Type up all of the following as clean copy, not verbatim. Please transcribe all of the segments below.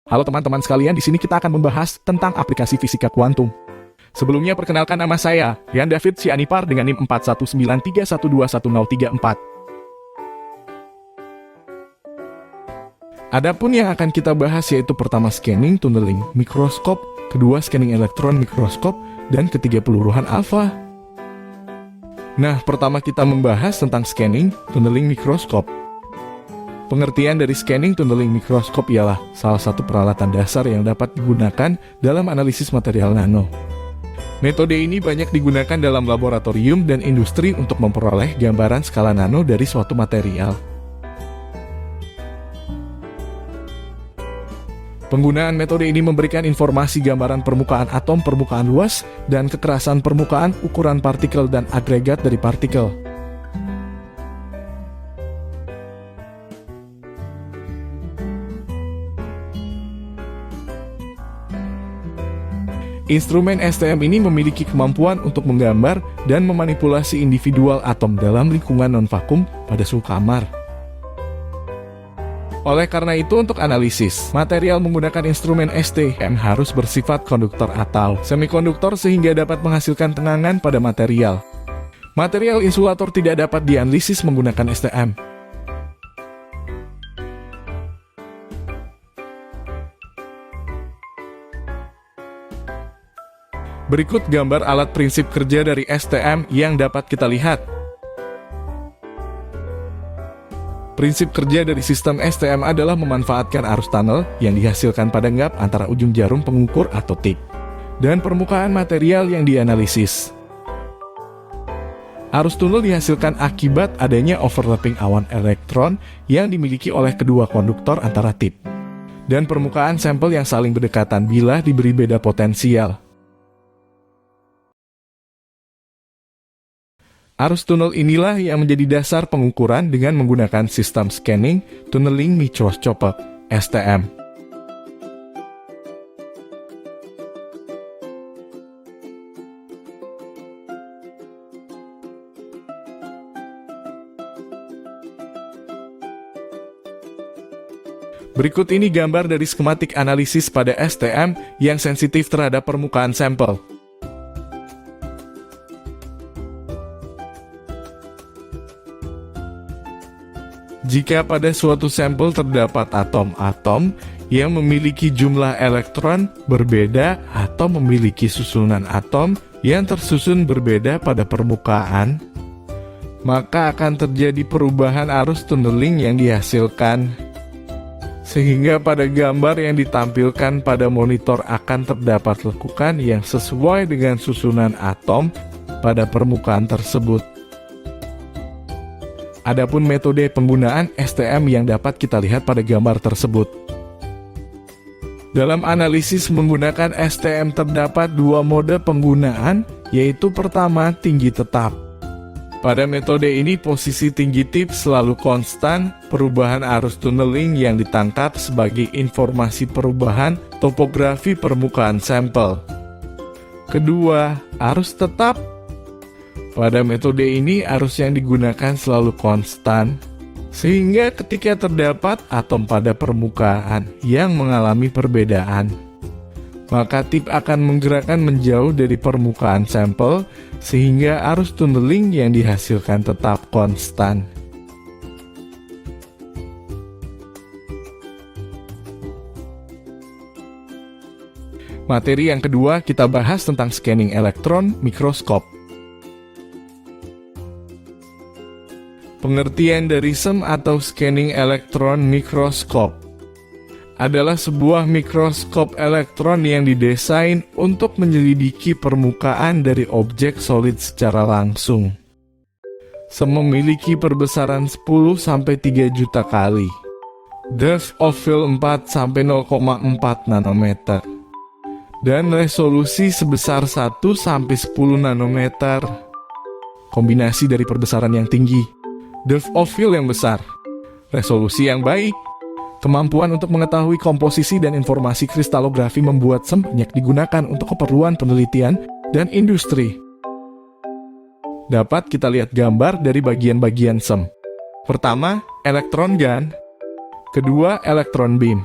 Halo teman-teman sekalian, di sini kita akan membahas tentang aplikasi fisika kuantum. Sebelumnya perkenalkan nama saya, Rian David Sianipar dengan NIM 4193121034. Adapun yang akan kita bahas yaitu pertama scanning tunneling mikroskop, kedua scanning elektron mikroskop, dan ketiga peluruhan alfa. Nah, pertama kita membahas tentang scanning tunneling mikroskop. Pengertian dari scanning tunneling mikroskop ialah salah satu peralatan dasar yang dapat digunakan dalam analisis material nano. Metode ini banyak digunakan dalam laboratorium dan industri untuk memperoleh gambaran skala nano dari suatu material. Penggunaan metode ini memberikan informasi gambaran permukaan atom, permukaan luas, dan kekerasan permukaan, ukuran partikel, dan agregat dari partikel. Instrumen STM ini memiliki kemampuan untuk menggambar dan memanipulasi individual atom dalam lingkungan non-vakum pada suhu kamar. Oleh karena itu, untuk analisis, material menggunakan instrumen STM harus bersifat konduktor atau semikonduktor sehingga dapat menghasilkan tegangan pada material. Material insulator tidak dapat dianalisis menggunakan STM. Berikut gambar alat prinsip kerja dari STM yang dapat kita lihat. Prinsip kerja dari sistem STM adalah memanfaatkan arus tunnel yang dihasilkan pada gap antara ujung jarum pengukur atau tip dan permukaan material yang dianalisis. Arus tunnel dihasilkan akibat adanya overlapping awan elektron yang dimiliki oleh kedua konduktor antara tip dan permukaan sampel yang saling berdekatan bila diberi beda potensial. Arus tunnel inilah yang menjadi dasar pengukuran dengan menggunakan sistem scanning tunneling mikroskop STM. Berikut ini gambar dari skematik analisis pada STM yang sensitif terhadap permukaan sampel. Jika pada suatu sampel terdapat atom-atom yang memiliki jumlah elektron berbeda atau memiliki susunan atom yang tersusun berbeda pada permukaan, maka akan terjadi perubahan arus tunneling yang dihasilkan. Sehingga pada gambar yang ditampilkan pada monitor akan terdapat lekukan yang sesuai dengan susunan atom pada permukaan tersebut. Adapun metode penggunaan STM yang dapat kita lihat pada gambar tersebut. Dalam analisis menggunakan STM terdapat dua mode penggunaan, yaitu pertama tinggi tetap. Pada metode ini posisi tinggi tip selalu konstan, perubahan arus tunneling yang ditangkap sebagai informasi perubahan topografi permukaan sampel. Kedua, arus tetap. Pada metode ini arus yang digunakan selalu konstan, sehingga ketika terdapat atom pada permukaan yang mengalami perbedaan, maka tip akan menggerakkan menjauh dari permukaan sampel, sehingga arus tunneling yang dihasilkan tetap konstan. Materi yang kedua kita bahas tentang scanning elektron mikroskop. Pengertian dari SEM atau Scanning Electron Microscope adalah sebuah mikroskop elektron yang didesain untuk menyelidiki permukaan dari objek solid secara langsung. SEM memiliki perbesaran 10-3 juta kali, depth of field 4-0,4 nanometer, dan resolusi sebesar 1-10 nanometer. Kombinasi dari perbesaran yang tinggi, depth of field yang besar, resolusi yang baik, kemampuan untuk mengetahui komposisi dan informasi kristalografi membuat SEM banyak digunakan untuk keperluan penelitian dan industri. Dapat kita lihat gambar dari bagian-bagian SEM. Pertama, elektron gun. Kedua, elektron beam.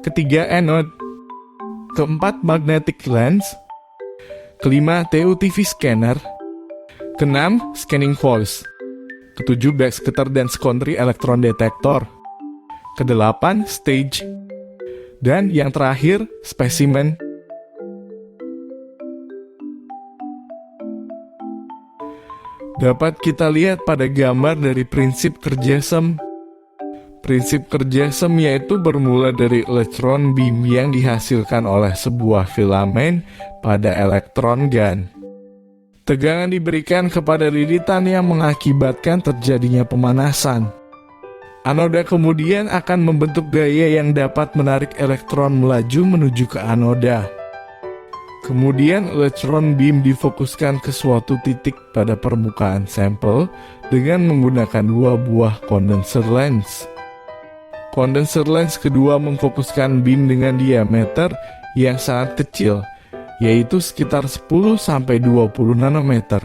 Ketiga, anode. Keempat, magnetic lens. Kelima, TOTV scanner. Keenam, scanning force. Ketujuh, backscatter dan secondary electron detector. Kedelapan, stage. Dan yang terakhir, specimen. Dapat kita lihat pada gambar dari prinsip kerja SEM. Prinsip kerja SEM yaitu bermula dari elektron beam yang dihasilkan oleh sebuah filamen pada elektron gun. Tegangan diberikan kepada lilitan yang mengakibatkan terjadinya pemanasan. Anoda kemudian akan membentuk gaya yang dapat menarik elektron melaju menuju ke anoda. Kemudian elektron beam difokuskan ke suatu titik pada permukaan sampel dengan menggunakan dua buah condenser lens. Condenser lens kedua memfokuskan beam dengan diameter yang sangat kecil, yaitu sekitar 10-20 nanometer.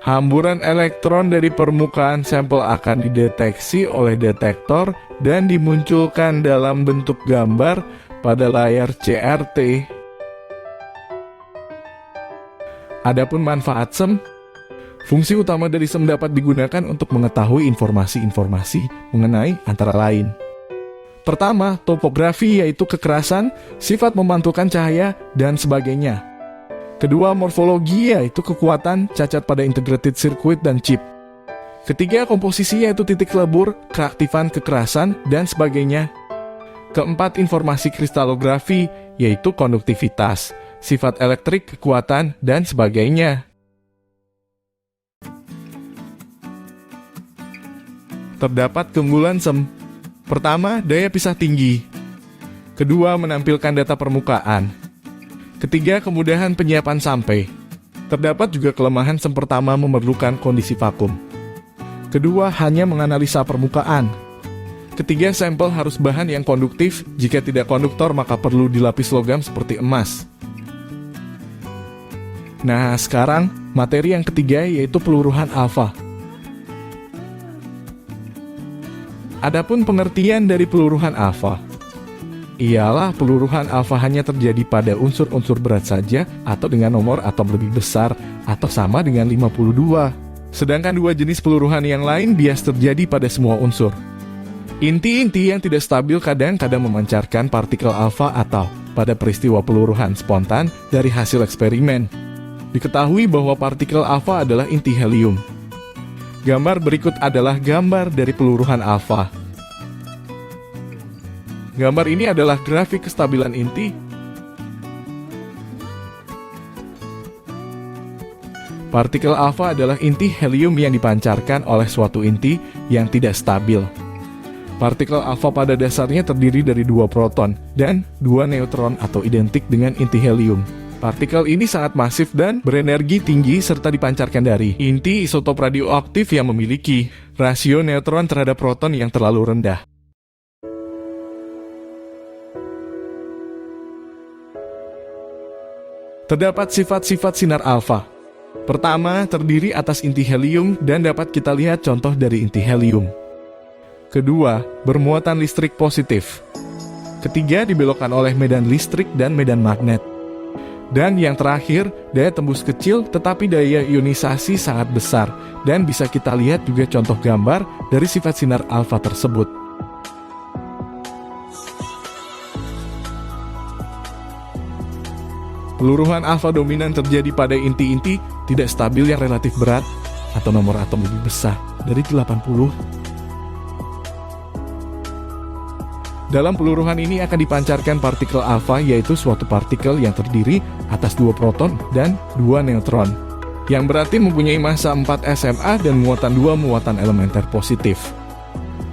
Hamburan elektron dari permukaan sampel akan dideteksi oleh detektor dan dimunculkan dalam bentuk gambar pada layar CRT. Adapun manfaat SEM, fungsi utama dari SEM dapat digunakan untuk mengetahui informasi-informasi mengenai antara lain. Pertama, topografi yaitu kekerasan, sifat memantulkan cahaya, dan sebagainya. Kedua, morfologi yaitu kekuatan, cacat pada integrated circuit dan chip. Ketiga, komposisi yaitu titik lebur, keaktifan kekerasan, dan sebagainya. Keempat, informasi kristalografi yaitu konduktivitas, sifat elektrik, kekuatan, dan sebagainya. Terdapat keunggulan SEM. Pertama, daya pisah tinggi. Kedua, menampilkan data permukaan. Ketiga, kemudahan penyiapan sampai. Terdapat juga kelemahan SEM. Pertama, memerlukan kondisi vakum. Kedua, hanya menganalisa permukaan. Ketiga, sampel harus bahan yang konduktif. Jika tidak konduktor, maka perlu dilapis logam seperti emas. Nah, sekarang materi yang ketiga yaitu peluruhan alfa. Adapun pengertian dari peluruhan alfa, ialah peluruhan alfa hanya terjadi pada unsur-unsur berat saja atau dengan nomor atom lebih besar atau sama dengan 52. Sedangkan dua jenis peluruhan yang lain bias terjadi pada semua unsur. Inti-inti yang tidak stabil kadang-kadang memancarkan partikel alfa atau pada peristiwa peluruhan spontan dari hasil eksperimen. Diketahui bahwa partikel alfa adalah inti helium. Gambar berikut adalah gambar dari peluruhan alfa. Gambar ini adalah grafik kestabilan inti. Partikel alfa adalah inti helium yang dipancarkan oleh suatu inti yang tidak stabil. Partikel alfa pada dasarnya terdiri dari 2 proton dan 2 neutron atau identik dengan inti helium. Partikel ini sangat masif dan berenergi tinggi serta dipancarkan dari inti isotop radioaktif yang memiliki rasio neutron terhadap proton yang terlalu rendah. Terdapat sifat-sifat sinar alfa. Pertama, terdiri atas inti helium dan dapat kita lihat contoh dari inti helium. Kedua, bermuatan listrik positif. Ketiga, dibelokkan oleh medan listrik dan medan magnet. Dan yang terakhir, daya tembus kecil tetapi daya ionisasi sangat besar. Dan bisa kita lihat juga contoh gambar dari sifat sinar alfa tersebut. Peluruhan alfa dominan terjadi pada inti-inti tidak stabil yang relatif berat atau nomor atom lebih besar dari 80. Dalam peluruhan ini akan dipancarkan partikel alfa, yaitu suatu partikel yang terdiri atas 2 proton dan 2 neutron, yang berarti mempunyai massa 4 SMA dan muatan 2 muatan elementer positif.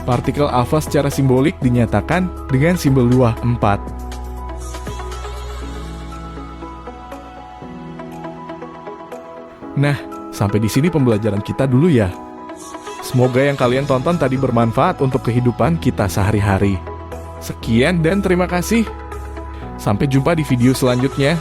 Partikel alfa secara simbolik dinyatakan dengan simbol 2, 4. Nah, sampai di sini pembelajaran kita dulu ya. Semoga yang kalian tonton tadi bermanfaat untuk kehidupan kita sehari-hari. Sekian dan terima kasih. Sampai jumpa di video selanjutnya.